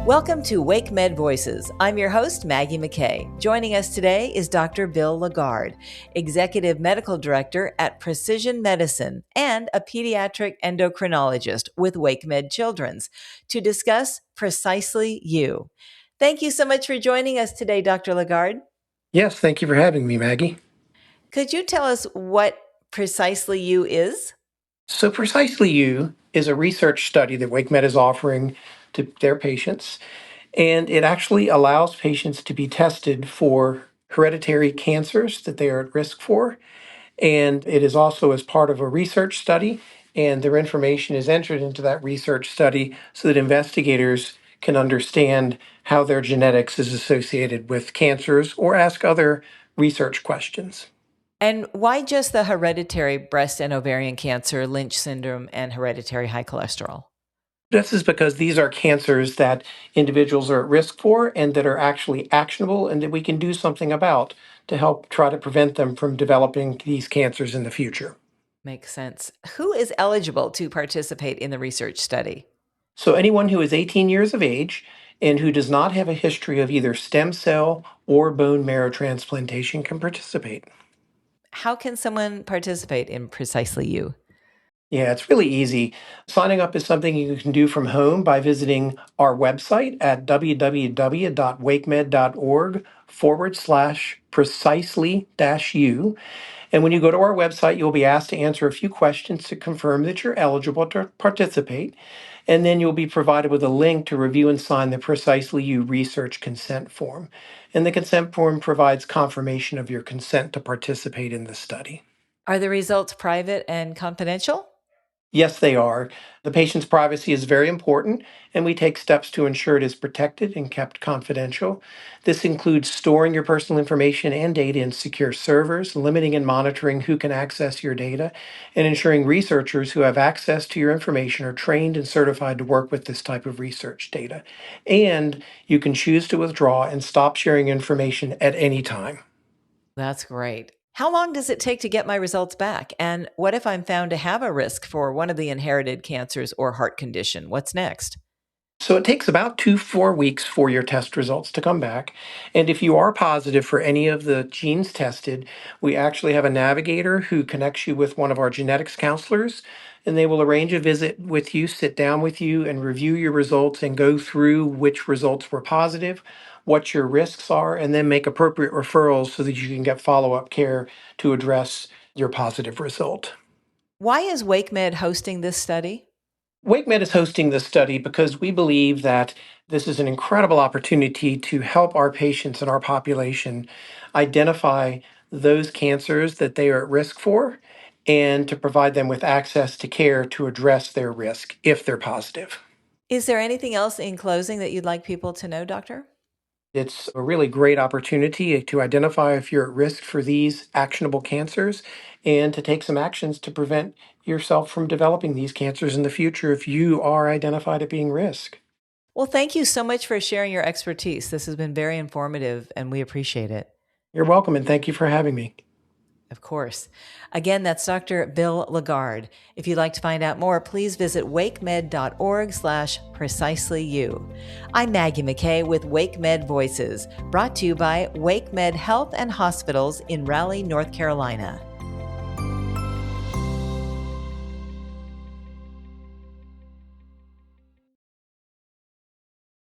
Welcome to WakeMed Voices. I'm your host, Maggie McKay. Joining us today is Dr. Bill Lagarde, Executive Medical Director at Precision Medicine and a pediatric endocrinologist with WakeMed Children's, to discuss Precisely You. Thank you so much for joining us today, Dr. Lagarde. Yes, thank you for having me, Maggie. Could you tell us what Precisely You is? So, Precisely You is a research study that WakeMed is offering to their patients, and it actually allows patients to be tested for hereditary cancers that they are at risk for. And it is also as part of a research study, and their information is entered into that research study so that investigators can understand how their genetics is associated with cancers or ask other research questions. And why just the hereditary breast and ovarian cancer, Lynch syndrome, and hereditary high cholesterol? This is because these are cancers that individuals are at risk for and that are actually actionable and that we can do something about to help try to prevent them from developing these cancers in the future. Makes sense. Who is eligible to participate in the research study? So, anyone who is 18 years of age and who does not have a history of either stem cell or bone marrow transplantation can participate. How can someone participate in Precisely You? Yeah, it's really easy. Signing up is something you can do from home by visiting our website at www.wakemed.org/precisely-you. And when you go to our website, you'll be asked to answer a few questions to confirm that you're eligible to participate. And then you'll be provided with a link to review and sign the Precisely You research consent form. And the consent form provides confirmation of your consent to participate in the study. Are the results private and confidential? Yes, they are. The patient's privacy is very important, and we take steps to ensure it is protected and kept confidential. This includes storing your personal information and data in secure servers, limiting and monitoring who can access your data, and ensuring researchers who have access to your information are trained and certified to work with this type of research data. And you can choose to withdraw and stop sharing information at any time. That's great. How long does it take to get my results back? And what if I'm found to have a risk for one of the inherited cancers or heart condition? What's next? So it takes about 4 weeks for your test results to come back. And if you are positive for any of the genes tested, we actually have a navigator who connects you with one of our genetics counselors, and they will arrange a visit with you, sit down with you, and review your results and go through which results were positive, what your risks are, and then make appropriate referrals so that you can get follow-up care to address your positive result. Why is WakeMed hosting this study? WakeMed is hosting this study because we believe that this is an incredible opportunity to help our patients and our population identify those cancers that they are at risk for and to provide them with access to care to address their risk if they're positive. Is there anything else in closing that you'd like people to know, Doctor? It's a really great opportunity to identify if you're at risk for these actionable cancers and to take some actions to prevent yourself from developing these cancers in the future if you are identified at being risk. Well, thank you so much for sharing your expertise. This has been very informative and we appreciate it. You're welcome, and thank you for having me. Of course. Again, that's Dr. Bill Lagarde. If you'd like to find out more, please visit wakemed.org/precisely-you. I'm Maggie McKay with WakeMed Voices, brought to you by WakeMed Health and Hospitals in Raleigh, North Carolina.